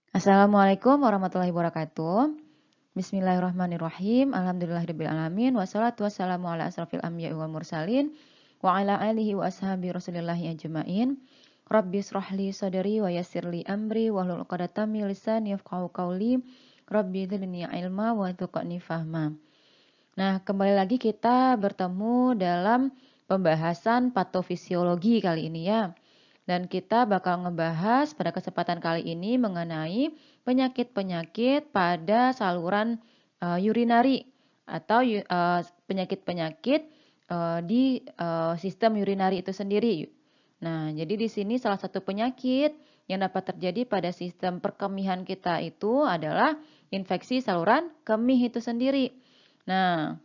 Assalamualaikum warahmatullahi wabarakatuh. Bismillahirrahmanirrahim. Alhamdulillahirabbil alamin wassalatu wassalamu ala asrofil anbiya'i wal mursalin wa ala alihi wa ashabi rasulillahi ajmain. Rabbi shrahli sadri wa yassirli amri wahlul 'uqdatam min lisani yafqahu qawli. Rabbi zidni ilma wa tuqni fahma. Nah, kembali lagi kita bertemu dalam pembahasan patofisiologi kali ini ya. Dan kita bakal ngebahas pada kesempatan kali ini mengenai penyakit-penyakit pada saluran urinari atau penyakit-penyakit di sistem urinari itu sendiri. Nah, jadi di sini salah satu penyakit yang dapat terjadi pada sistem perkemihan kita itu adalah infeksi saluran kemih itu sendiri. Nah,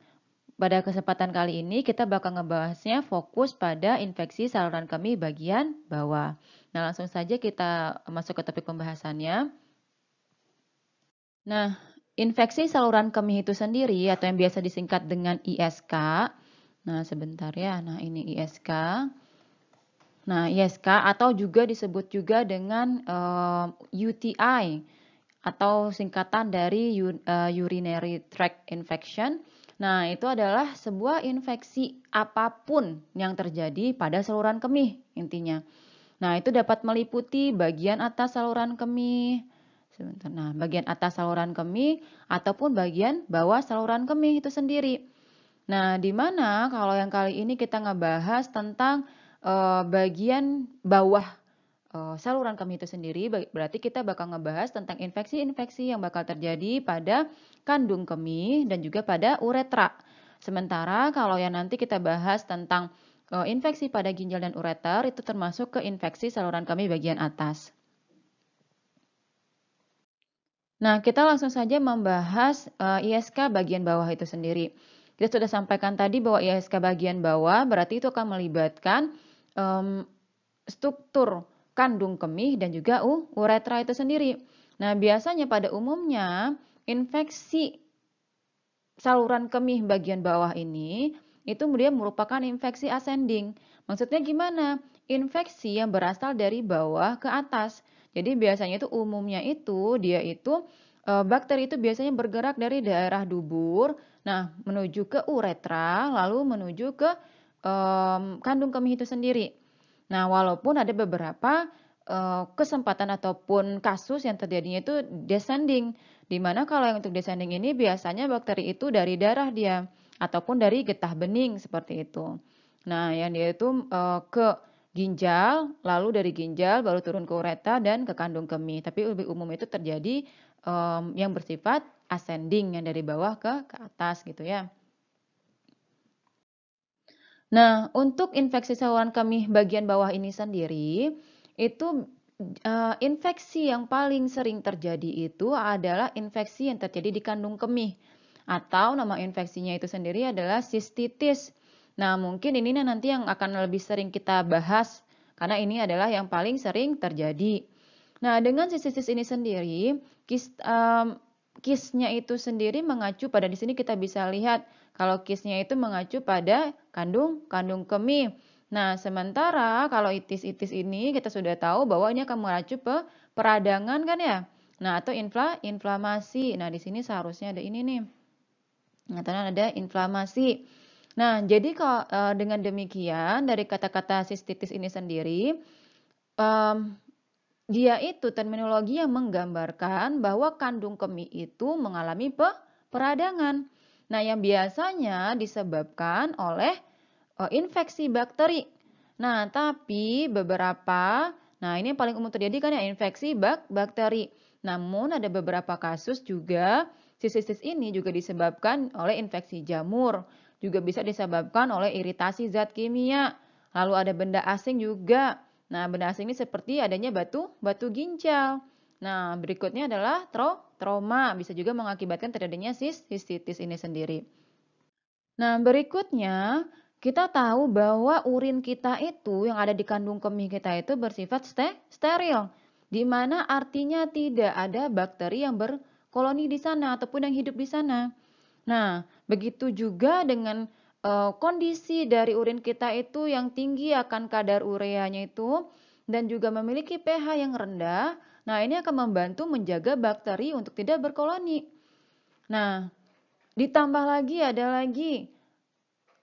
pada kesempatan kali ini kita bakal ngebahasnya fokus pada infeksi saluran kemih bagian bawah. Nah, langsung saja kita masuk ke topik pembahasannya. Nah, infeksi saluran kemih itu sendiri atau yang biasa disingkat dengan ISK. Nah, sebentar ya. Nah, ini ISK. Nah, ISK atau juga disebut juga dengan UTI atau singkatan dari urinary tract infection. Nah, itu adalah sebuah infeksi apapun yang terjadi pada saluran kemih intinya. Nah, itu dapat meliputi bagian atas saluran kemih. Sebentar. Nah, bagian atas saluran kemih ataupun bagian bawah saluran kemih itu sendiri. Nah, di mana kalau yang kali ini kita ngebahas tentang bagian bawah saluran kemih itu sendiri, berarti kita bakal ngebahas tentang infeksi-infeksi yang bakal terjadi pada kandung kemih dan juga pada uretra. Sementara kalau yang nanti kita bahas tentang infeksi pada ginjal dan ureter itu termasuk ke infeksi saluran kemih bagian atas. Nah, kita langsung saja membahas ISK bagian bawah itu sendiri. Kita sudah sampaikan tadi bahwa ISK bagian bawah berarti itu akan melibatkan struktur kandung kemih dan juga uretra itu sendiri. Nah, biasanya pada umumnya infeksi saluran kemih bagian bawah ini itu kemudian merupakan infeksi ascending. Maksudnya gimana? Infeksi yang berasal dari bawah ke atas. Jadi biasanya itu umumnya itu dia itu bakteri itu biasanya bergerak dari daerah dubur, nah menuju ke uretra, lalu menuju ke kandung kemih itu sendiri. Nah, walaupun ada beberapa kesempatan ataupun kasus yang terjadinya itu descending, di mana kalau yang untuk descending ini biasanya bakteri itu dari darah dia ataupun dari getah bening seperti itu. Nah, yang dia itu ke ginjal, lalu dari ginjal baru turun ke uretra dan ke kandung kemih. Tapi lebih umum itu terjadi yang bersifat ascending yang dari bawah ke atas gitu ya. Nah, untuk infeksi saluran kemih bagian bawah ini sendiri, itu infeksi yang paling sering terjadi itu adalah infeksi yang terjadi di kandung kemih. Atau nama infeksinya itu sendiri adalah sistitis. Nah, mungkin ini nanti yang akan lebih sering kita bahas, karena ini adalah yang paling sering terjadi. Nah, dengan sistitis ini sendiri, kisnya itu sendiri mengacu pada di sini kita bisa lihat kalau kisnya itu mengacu pada kandung kemih. Nah, sementara kalau itis-itis ini kita sudah tahu bahwa ini akan mengacu ke peradangan kan ya. Nah, atau inflamasi. Nah, di sini seharusnya ada ini nih. Nah, ada inflamasi. Nah, jadi kalau dengan demikian dari kata-kata sistitis ini sendiri, dia itu terminologi yang menggambarkan bahwa kandung kemih itu mengalami peradangan. Nah, yang biasanya disebabkan oleh infeksi bakteri. Nah, tapi nah ini yang paling umum terjadi kan ya infeksi bakteri. Namun ada beberapa kasus juga sistitis ini juga disebabkan oleh infeksi jamur, juga bisa disebabkan oleh iritasi zat kimia. Lalu ada benda asing juga. Nah, benda asing ini seperti adanya batu ginjal. Nah, berikutnya adalah trauma, bisa juga mengakibatkan terjadinya sistitis ini sendiri. Nah, berikutnya kita tahu bahwa urin kita itu yang ada di kandung kemih kita itu bersifat steril, di mana artinya tidak ada bakteri yang berkoloni di sana ataupun yang hidup di sana. Nah, begitu juga dengan kondisi dari urin kita itu yang tinggi akan kadar ureanya itu dan juga memiliki pH yang rendah. Nah, ini akan membantu menjaga bakteri untuk tidak berkoloni. Nah, ditambah lagi ada lagi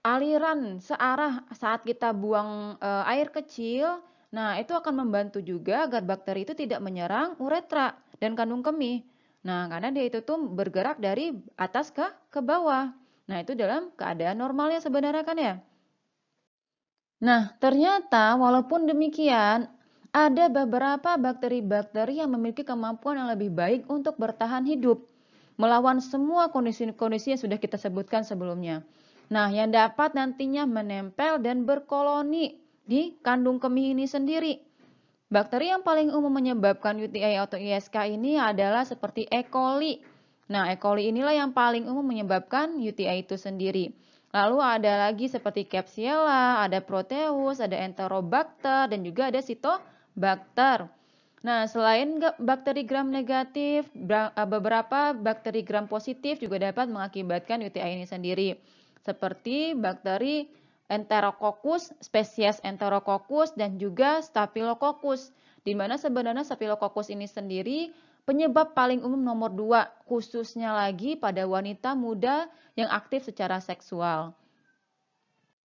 aliran searah saat kita buang air kecil. Nah, itu akan membantu juga agar bakteri itu tidak menyerang uretra dan kandung kemih. Nah, karena dia itu tuh bergerak dari atas ke bawah. Nah, itu dalam keadaan normalnya sebenarnya kan ya. Nah, ternyata walaupun demikian, ada beberapa bakteri-bakteri yang memiliki kemampuan yang lebih baik untuk bertahan hidup, melawan semua kondisi-kondisi yang sudah kita sebutkan sebelumnya. Nah, yang dapat nantinya menempel dan berkoloni di kandung kemih ini sendiri. Bakteri yang paling umum menyebabkan UTI atau ISK ini adalah seperti E. coli. Nah, E. coli inilah yang paling umum menyebabkan UTI itu sendiri. Lalu ada lagi seperti Klebsiella, ada Proteus, ada Enterobacter, dan juga ada Cytobacter. Nah, selain bakteri gram negatif, beberapa bakteri gram positif juga dapat mengakibatkan UTI ini sendiri. Seperti bakteri Enterococcus, spesies Enterococcus, dan juga Staphylococcus. Di mana sebenarnya Staphylococcus ini sendiri penyebab paling umum nomor 2, khususnya lagi pada wanita muda yang aktif secara seksual.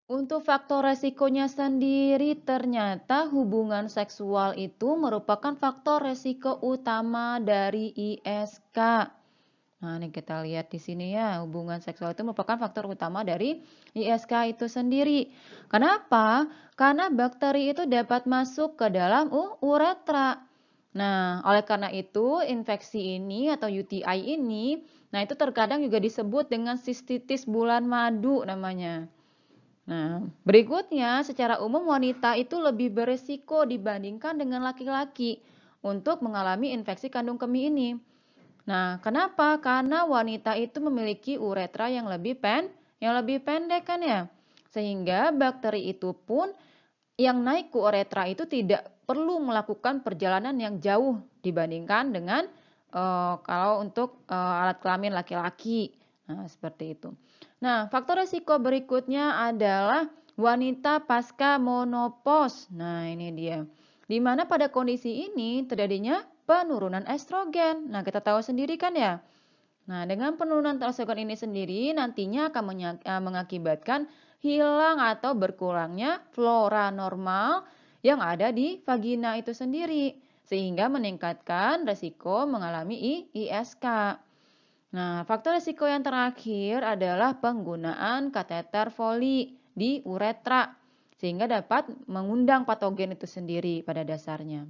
Untuk faktor resikonya sendiri, ternyata hubungan seksual itu merupakan faktor resiko utama dari ISK. Nah, ini kita lihat di sini ya, hubungan seksual itu merupakan faktor utama dari ISK itu sendiri. Kenapa? Karena bakteri itu dapat masuk ke dalam uretra. Nah, oleh karena itu, infeksi ini atau UTI ini, nah itu terkadang juga disebut dengan sistitis bulan madu namanya. Nah, berikutnya, secara umum wanita itu lebih beresiko dibandingkan dengan laki-laki untuk mengalami infeksi kandung kemih ini. Nah, kenapa? Karena wanita itu memiliki uretra yang lebih pendek kan ya. Sehingga bakteri itu pun yang naik ke uretra itu tidak perlu melakukan perjalanan yang jauh dibandingkan dengan kalau untuk alat kelamin laki-laki. Nah, seperti itu. Nah, faktor risiko berikutnya adalah wanita pasca menopause. Nah, ini dia. Di mana pada kondisi ini terjadinya penurunan estrogen. Nah, kita tahu sendiri kan ya. Nah, dengan penurunan estrogen ini sendiri nantinya akan mengakibatkan hilang atau berkurangnya flora normal yang ada di vagina itu sendiri. Sehingga meningkatkan resiko mengalami ISK. Nah, faktor risiko yang terakhir adalah penggunaan kateter Foley di uretra sehingga dapat mengundang patogen itu sendiri pada dasarnya.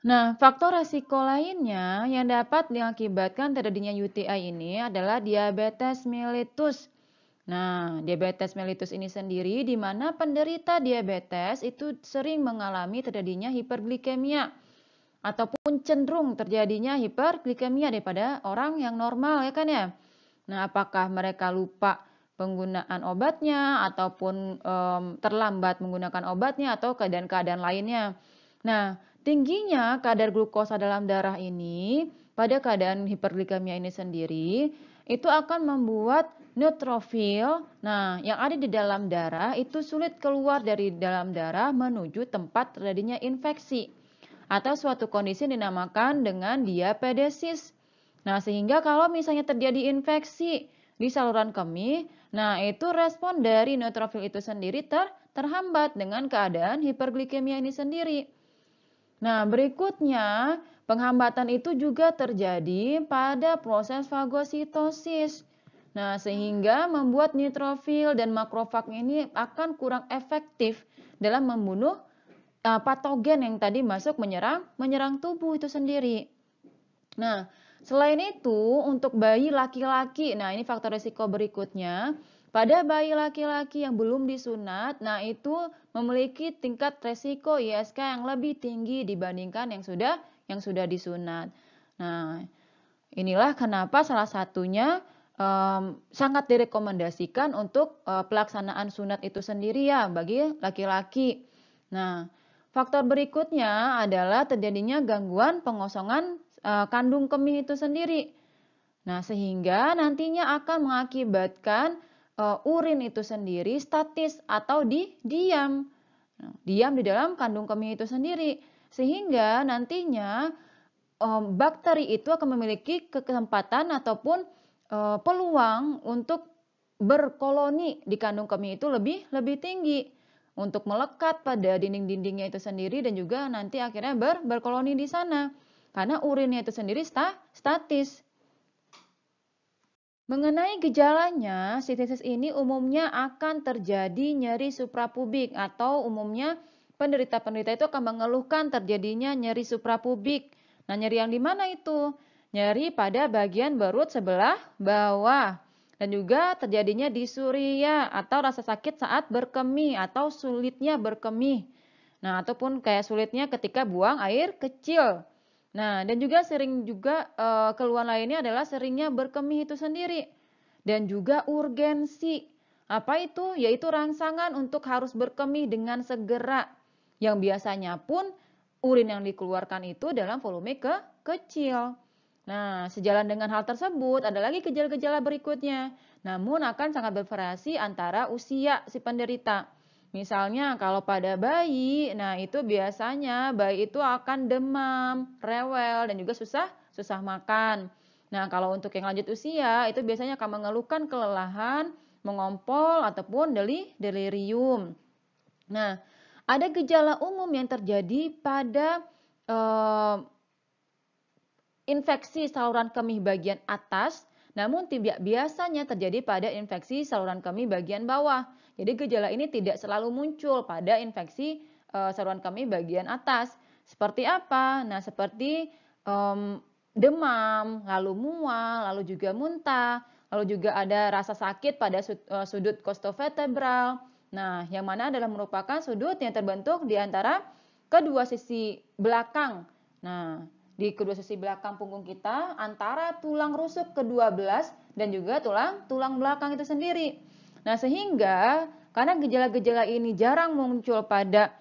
Nah, faktor risiko lainnya yang dapat mengakibatkan terjadinya UTI ini adalah diabetes mellitus. Nah, diabetes mellitus ini sendiri di mana penderita diabetes itu sering mengalami terjadinya hiperglikemia ataupun cenderung terjadinya hiperglikemia daripada orang yang normal ya kan ya. Nah, apakah mereka lupa penggunaan obatnya ataupun terlambat menggunakan obatnya atau keadaan-keadaan lainnya. Nah, tingginya kadar glukosa dalam darah ini pada keadaan hiperglikemia ini sendiri itu akan membuat neutrofil, nah yang ada di dalam darah itu sulit keluar dari dalam darah menuju tempat terjadinya infeksi atau suatu kondisi yang dinamakan dengan diapedesis. Nah, sehingga kalau misalnya terjadi infeksi di saluran kemih, nah itu respon dari neutrofil itu sendiri terhambat dengan keadaan hiperglikemia ini sendiri. Nah, berikutnya penghambatan itu juga terjadi pada proses fagositosis. Nah, sehingga membuat neutrofil dan makrofag ini akan kurang efektif dalam membunuh patogen yang tadi masuk menyerang tubuh itu sendiri. Nah, selain itu untuk bayi laki-laki, nah ini faktor risiko berikutnya. Pada bayi laki-laki yang belum disunat, nah itu memiliki tingkat risiko ISK yang lebih tinggi dibandingkan yang sudah disunat. Nah, inilah kenapa salah satunya sangat direkomendasikan untuk pelaksanaan sunat itu sendiri ya bagi laki-laki. Nah, faktor berikutnya adalah terjadinya gangguan pengosongan kandung kemih itu sendiri. Nah, sehingga nantinya akan mengakibatkan urin itu sendiri statis atau diam. Nah, diam di dalam kandung kemih itu sendiri. Sehingga nantinya bakteri itu akan memiliki kesempatan ataupun peluang untuk berkoloni di kandung kemih itu lebih tinggi untuk melekat pada dinding-dindingnya itu sendiri dan juga nanti akhirnya berkoloni di sana karena urinnya itu sendiri statis. Mengenai gejalanya, sistitis ini umumnya akan terjadi nyeri suprapubik atau umumnya penderita-penderita itu akan mengeluhkan terjadinya nyeri suprapubik. Nah, nyeri yang di mana itu? Nyeri pada bagian perut sebelah bawah. Dan juga terjadinya disuria atau rasa sakit saat berkemih atau sulitnya berkemih. Nah, ataupun kayak sulitnya ketika buang air kecil. Nah, dan juga sering juga keluhan lainnya adalah seringnya berkemih itu sendiri. Dan juga urgensi. Apa itu? Yaitu rangsangan untuk harus berkemih dengan segera. Yang biasanya pun urin yang dikeluarkan itu dalam volume kecil. Nah, sejalan dengan hal tersebut, ada lagi gejala-gejala berikutnya. Namun akan sangat bervariasi antara usia si penderita. Misalnya kalau pada bayi, nah itu biasanya bayi itu akan demam, rewel, dan juga susah makan. Nah, kalau untuk yang lanjut usia, itu biasanya akan mengeluhkan kelelahan, mengompol, ataupun delirium. Nah, ada gejala umum yang terjadi pada infeksi saluran kemih bagian atas, namun tidak biasanya terjadi pada infeksi saluran kemih bagian bawah. Jadi gejala ini tidak selalu muncul pada infeksi saluran kemih bagian atas. Seperti apa? Nah, seperti demam, lalu mual, lalu juga muntah, lalu juga ada rasa sakit pada sudut costovertebral. Nah, yang mana adalah merupakan sudut yang terbentuk di antara kedua sisi belakang. Nah, di kedua sisi belakang punggung kita antara tulang rusuk ke-12 dan juga tulang belakang itu sendiri. Nah, sehingga karena gejala-gejala ini jarang muncul pada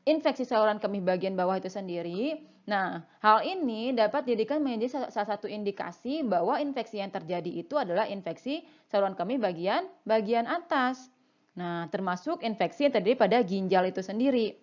infeksi saluran kemih bagian bawah itu sendiri. Nah, hal ini dapat dijadikan menjadi salah satu indikasi bahwa infeksi yang terjadi itu adalah infeksi saluran kemih bagian atas. Nah, termasuk infeksi yang terjadi pada ginjal itu sendiri.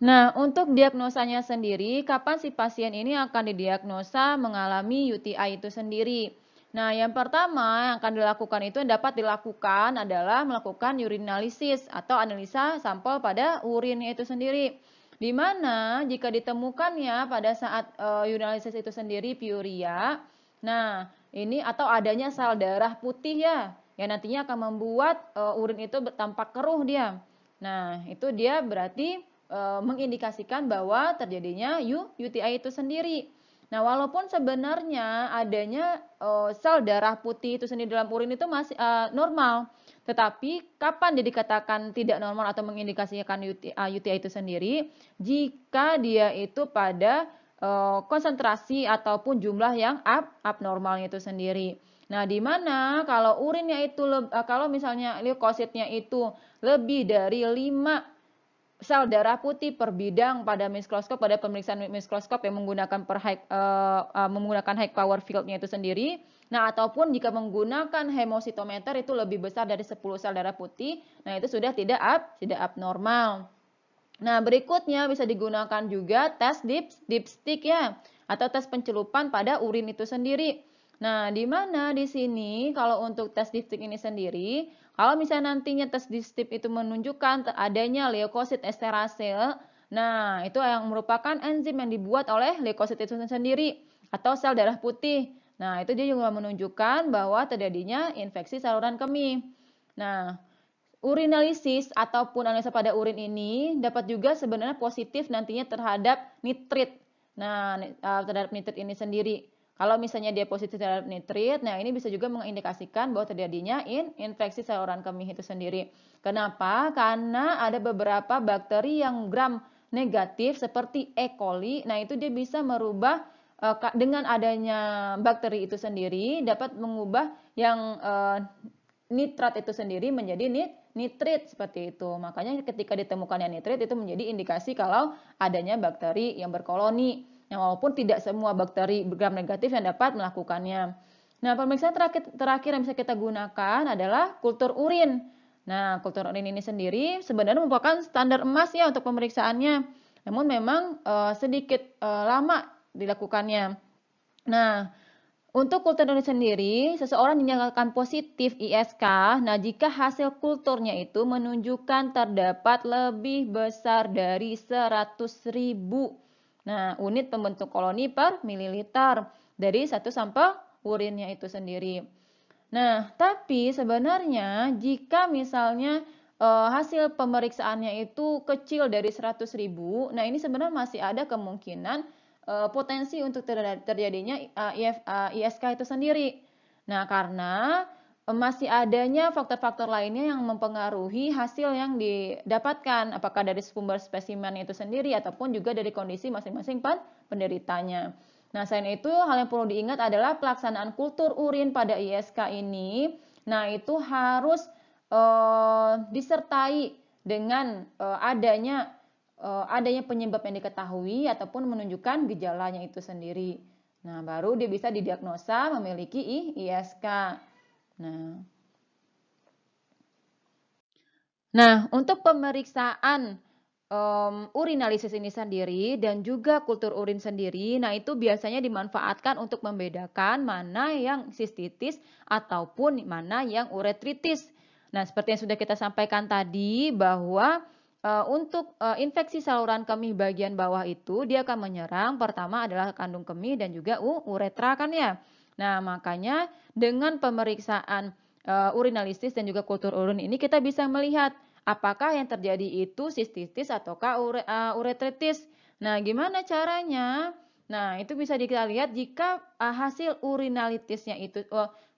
Nah, untuk diagnosanya sendiri, kapan si pasien ini akan didiagnosa mengalami UTI itu sendiri? Nah, yang pertama yang akan dilakukan itu yang dapat dilakukan adalah melakukan urinalisis atau analisa sampel pada urinnya itu sendiri. Di mana jika ditemukannya pada saat urinalisis itu sendiri piuria, nah ini atau adanya sel darah putih ya, yang nantinya akan membuat urin itu tampak keruh dia. Nah, itu dia berarti mengindikasikan bahwa terjadinya UTI itu sendiri. Nah, walaupun sebenarnya adanya sel darah putih itu sendiri dalam urin itu masih normal, tetapi kapan dia dikatakan tidak normal atau mengindikasikan UTI itu sendiri? Jika dia itu pada konsentrasi ataupun jumlah yang abnormalnya itu sendiri. Nah, di mana kalau urinnya itu kalau misalnya leukositnya itu lebih dari 5 sel darah putih per bidang pada mikroskop, pada pemeriksaan mikroskop yang menggunakan menggunakan high power field-nya itu sendiri. Nah, ataupun jika menggunakan hemositometer itu lebih besar dari 10 sel darah putih, nah itu sudah tidak abnormal. Nah, berikutnya bisa digunakan juga tes dipstick ya, atau tes pencelupan pada urin itu sendiri. Nah, di mana di sini kalau untuk tes dipstick ini sendiri, kalau misalnya nantinya tes dipstick itu menunjukkan adanya leukosit esterase, nah itu yang merupakan enzim yang dibuat oleh leukosit itu sendiri atau sel darah putih. Nah, itu dia juga menunjukkan bahwa terjadinya infeksi saluran kemih. Nah, urinalisis ataupun analisa pada urin ini dapat juga sebenarnya positif nantinya terhadap nitrit. Nah, terhadap nitrit ini sendiri. Kalau misalnya dia positif terhadap nitrit, nah ini bisa juga mengindikasikan bahwa terjadinya infeksi saluran kemih itu sendiri. Kenapa? Karena ada beberapa bakteri yang gram negatif seperti E. coli. Nah, itu dia bisa merubah dengan adanya bakteri itu sendiri dapat mengubah yang nitrat itu sendiri menjadi nitrit seperti itu. Makanya ketika ditemukannya nitrit itu menjadi indikasi kalau adanya bakteri yang berkoloni. Nah, walaupun tidak semua bakteri gram negatif yang dapat melakukannya. Nah, pemeriksaan terakhir yang bisa kita gunakan adalah kultur urin. Nah, kultur urin ini sendiri sebenarnya merupakan standar emas ya untuk pemeriksaannya. Namun memang sedikit lama dilakukannya. Nah, untuk kultur urin sendiri, seseorang dinyatakan positif ISK. Nah, jika hasil kulturnya itu menunjukkan terdapat lebih besar dari 100.000 unit pembentuk koloni per mililiter dari satu sampel urinnya itu sendiri. Nah, tapi sebenarnya jika misalnya hasil pemeriksaannya itu kecil dari 100.000, nah ini sebenarnya masih ada kemungkinan potensi untuk terjadinya ISK itu sendiri. Nah, karena masih adanya faktor-faktor lainnya yang mempengaruhi hasil yang didapatkan, apakah dari sumber spesimen itu sendiri ataupun juga dari kondisi masing-masing penderitanya. Nah, selain itu, hal yang perlu diingat adalah pelaksanaan kultur urin pada ISK ini. Nah, itu harus disertai dengan adanya penyebab yang diketahui ataupun menunjukkan gejalanya itu sendiri. Nah, baru dia bisa didiagnosa memiliki ISK. Nah, untuk pemeriksaan urinalisis ini sendiri dan juga kultur urin sendiri, nah itu biasanya dimanfaatkan untuk membedakan mana yang sistitis ataupun mana yang uretritis. Nah, seperti yang sudah kita sampaikan tadi bahwa untuk infeksi saluran kemih bagian bawah itu dia akan menyerang pertama adalah kandung kemih dan juga uretra kan ya. Nah, makanya dengan pemeriksaan urinalisis dan juga kultur urin ini kita bisa melihat apakah yang terjadi itu sistitis ataukah uretritis. Nah, gimana caranya? Nah, itu bisa kita lihat jika hasil urinalitisnya itu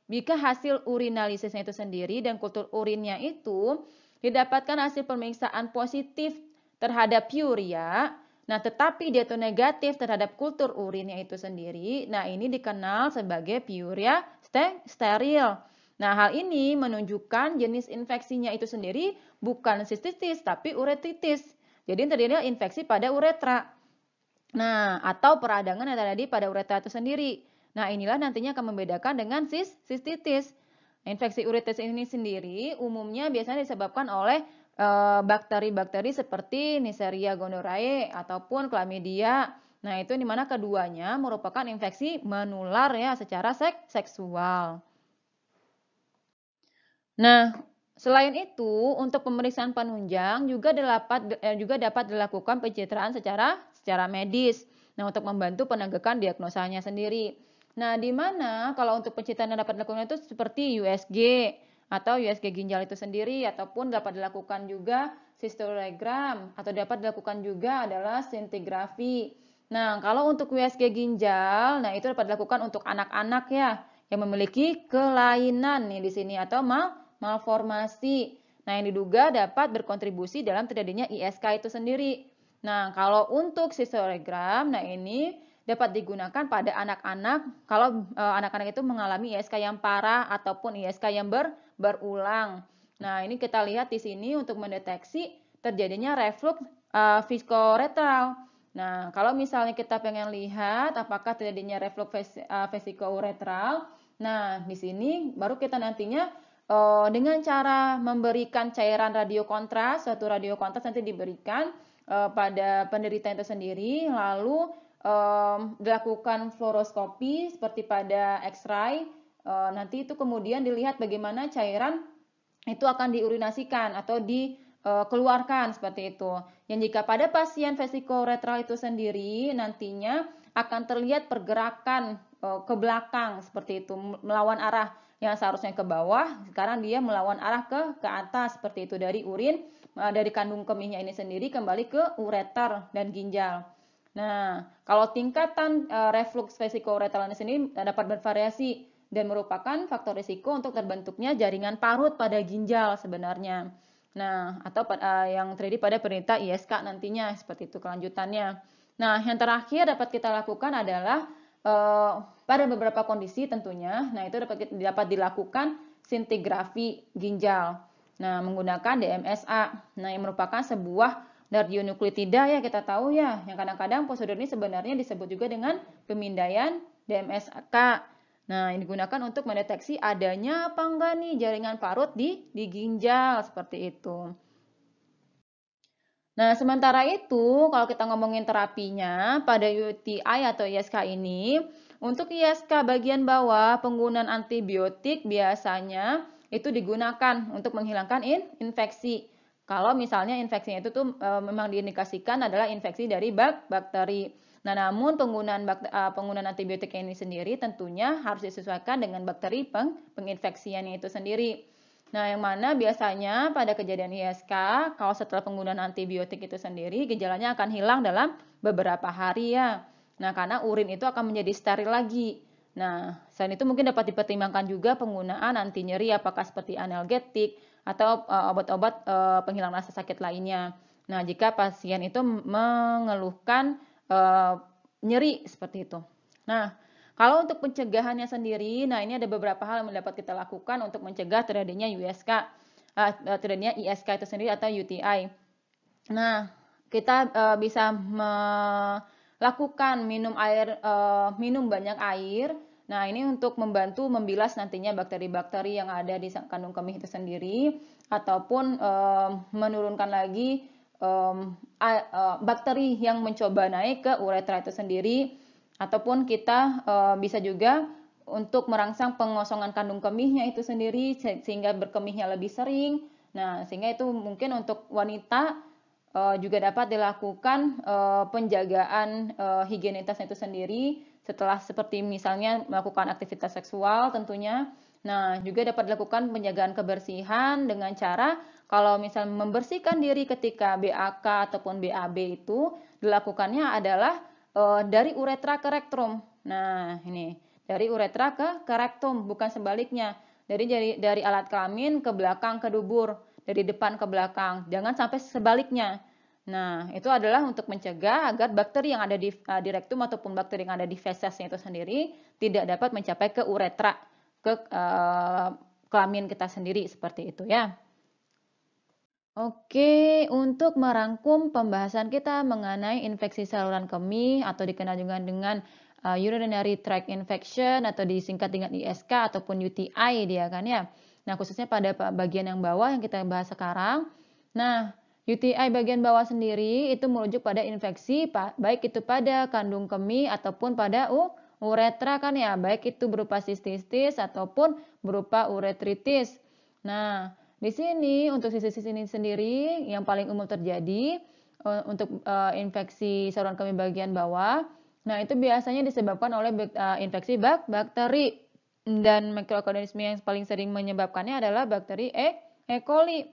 jika hasil urinalisisnya itu sendiri dan kultur urinnya itu didapatkan hasil pemeriksaan positif terhadap urea, nah tetapi dia itu negatif terhadap kultur urinnya itu sendiri, nah ini dikenal sebagai urea steril. Nah, hal ini menunjukkan jenis infeksinya itu sendiri bukan sistitis tapi uretritis. Jadi terjadi infeksi pada uretra. Nah, atau peradangan yang terjadi pada uretra itu sendiri. Nah, inilah nantinya akan membedakan dengan sistitis. Infeksi uretritis ini sendiri umumnya biasanya disebabkan oleh bakteri-bakteri seperti Neisseria gonorrhoeae ataupun Chlamydia. Nah, itu dimana keduanya merupakan infeksi menular ya secara seksual. Nah, selain itu, untuk pemeriksaan penunjang juga dapat dilakukan pencitraan secara medis. Nah, untuk membantu penegakan diagnosanya sendiri. Nah, di mana kalau untuk pencitraan yang dapat dilakukan itu seperti USG atau USG ginjal itu sendiri ataupun dapat dilakukan juga sistolegram atau dapat dilakukan juga adalah scintigraphy. Nah, kalau untuk USG ginjal, nah itu dapat dilakukan untuk anak-anak ya yang memiliki kelainan nih di sini atau malformasi. Nah, yang diduga dapat berkontribusi dalam terjadinya ISK itu sendiri. Nah, kalau untuk sistolegram, nah ini dapat digunakan pada anak-anak kalau anak-anak itu mengalami ISK yang parah ataupun ISK yang berulang. Nah, ini kita lihat di sini untuk mendeteksi terjadinya reflux viscoretral. Nah, kalau misalnya kita pengen lihat apakah terjadinya reflux vesicouretral, nah di sini baru kita nantinya dengan cara memberikan cairan radiokontras, suatu radiokontras nanti diberikan pada penderita itu sendiri, lalu dilakukan fluoroskopi seperti pada X-ray, nanti itu kemudian dilihat bagaimana cairan itu akan diurinasikan atau dikeluarkan seperti itu. Yang jika pada pasien vesicouretral itu sendiri nantinya akan terlihat pergerakan ke belakang seperti itu, melawan arah yang seharusnya ke bawah, sekarang dia melawan arah ke atas seperti itu dari urin, dari kandung kemihnya ini sendiri kembali ke ureter dan ginjal. Nah, kalau tingkatan reflux vesicouretral ini sendiri dapat bervariasi dan merupakan faktor risiko untuk terbentuknya jaringan parut pada ginjal sebenarnya. Nah, atau yang terjadi pada penderita ISK nantinya seperti itu kelanjutannya. Nah, yang terakhir dapat kita lakukan adalah pada beberapa kondisi tentunya, nah itu dapat dilakukan scintigraphy ginjal. Nah, menggunakan DMSA. Nah, yang merupakan sebuah radionukleotida ya kita tahu ya, yang kadang-kadang prosedur ini sebenarnya disebut juga dengan pemindaian DMSK. Nah, ini digunakan untuk mendeteksi adanya apa enggak nih jaringan parut di ginjal, seperti itu. Nah, sementara itu, kalau kita ngomongin terapinya, pada UTI atau ISK ini, untuk ISK bagian bawah, penggunaan antibiotik biasanya itu digunakan untuk menghilangkan infeksi. Kalau misalnya infeksinya itu tuh memang diindikasikan adalah infeksi dari bakteri. Nah, namun penggunaan antibiotik ini sendiri tentunya harus disesuaikan dengan bakteri penginfeksiannya itu sendiri. Nah, yang mana biasanya pada kejadian ISK, kalau setelah penggunaan antibiotik itu sendiri, gejalanya akan hilang dalam beberapa hari ya. Nah, karena urin itu akan menjadi steril lagi. Nah, selain itu mungkin dapat dipertimbangkan juga penggunaan anti nyeri, apakah seperti analgetik atau obat-obat penghilang rasa sakit lainnya. Nah, jika pasien itu mengeluhkan nyeri seperti itu. Nah, kalau untuk pencegahannya sendiri, nah ini ada beberapa hal yang dapat kita lakukan untuk mencegah terjadinya terjadinya ISK itu sendiri atau UTI. Nah, kita bisa melakukan minum banyak air. Nah, ini untuk membantu membilas nantinya bakteri-bakteri yang ada di kandung kemih itu sendiri, ataupun menurunkan lagi bakteri yang mencoba naik ke uretra itu sendiri, ataupun kita bisa juga untuk merangsang pengosongan kandung kemihnya itu sendiri sehingga berkemihnya lebih sering. Nah, sehingga itu mungkin untuk wanita juga dapat dilakukan penjagaan higienitasnya itu sendiri setelah seperti misalnya melakukan aktivitas seksual tentunya. Nah, juga dapat dilakukan penjagaan kebersihan dengan cara kalau misalnya membersihkan diri ketika BAK ataupun BAB itu dilakukannya adalah dari uretra ke rektum. Nah, ini dari uretra ke rektum, bukan sebaliknya. Dari alat kelamin ke belakang ke dubur, dari depan ke belakang. Jangan sampai sebaliknya. Nah, itu adalah untuk mencegah agar bakteri yang ada di rektum ataupun bakteri yang ada di fesesnya itu sendiri tidak dapat mencapai ke uretra, ke kelamin kita sendiri seperti itu ya. Oke, untuk merangkum pembahasan kita mengenai infeksi saluran kemih atau dikenal juga dengan urinary tract infection atau disingkat dengan ISK ataupun UTI dia kan ya. Nah, khususnya pada bagian yang bawah yang kita bahas sekarang. Nah, UTI bagian bawah sendiri itu merujuk pada infeksi baik itu pada kandung kemih ataupun pada uretra kan ya, baik itu berupa sistis ataupun berupa uretritis. Nah, di sini untuk sistis ini sendiri yang paling umum terjadi untuk infeksi saluran kemih bagian bawah. Nah, itu biasanya disebabkan oleh infeksi bakteri dan mikroorganisme yang paling sering menyebabkannya adalah bakteri E. coli.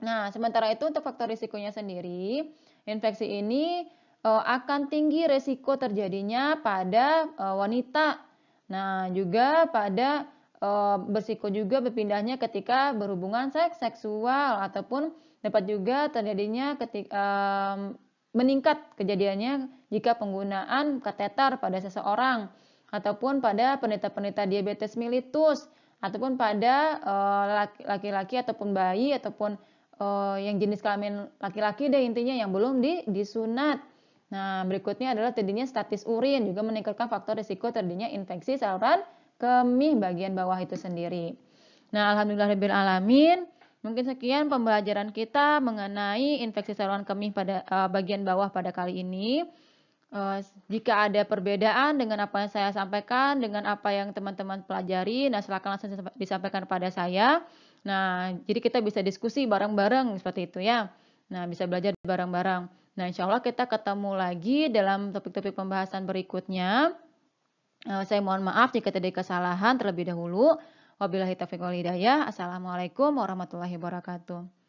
Nah, sementara itu untuk faktor risikonya sendiri, infeksi ini akan tinggi risiko terjadinya pada wanita. Nah, juga pada bersiko juga berpindahnya ketika berhubungan seksual ataupun dapat juga terjadinya ketika meningkat kejadiannya jika penggunaan kateter pada seseorang ataupun pada penderita diabetes mellitus ataupun pada laki-laki ataupun bayi ataupun yang jenis kelamin laki-laki deh intinya yang belum disunat. Nah, berikutnya adalah terjadinya statis urin juga meningkatkan faktor risiko terjadinya infeksi saluran kemih bagian bawah itu sendiri. Nah, alhamdulillahirabbil alamin. Mungkin sekian pembelajaran kita mengenai infeksi saluran kemih pada bagian bawah pada kali ini. Jika ada perbedaan dengan apa yang saya sampaikan, dengan apa yang teman-teman pelajari, nah silakan langsung disampaikan kepada saya. Nah, jadi kita bisa diskusi bareng-bareng seperti itu ya. Nah, bisa belajar bareng-bareng. Nah, insya Allah kita ketemu lagi dalam topik-topik pembahasan berikutnya. Saya mohon maaf jika terjadi kesalahan terlebih dahulu. Wabillahi taufiq wal hidayah. Assalamualaikum warahmatullahi wabarakatuh.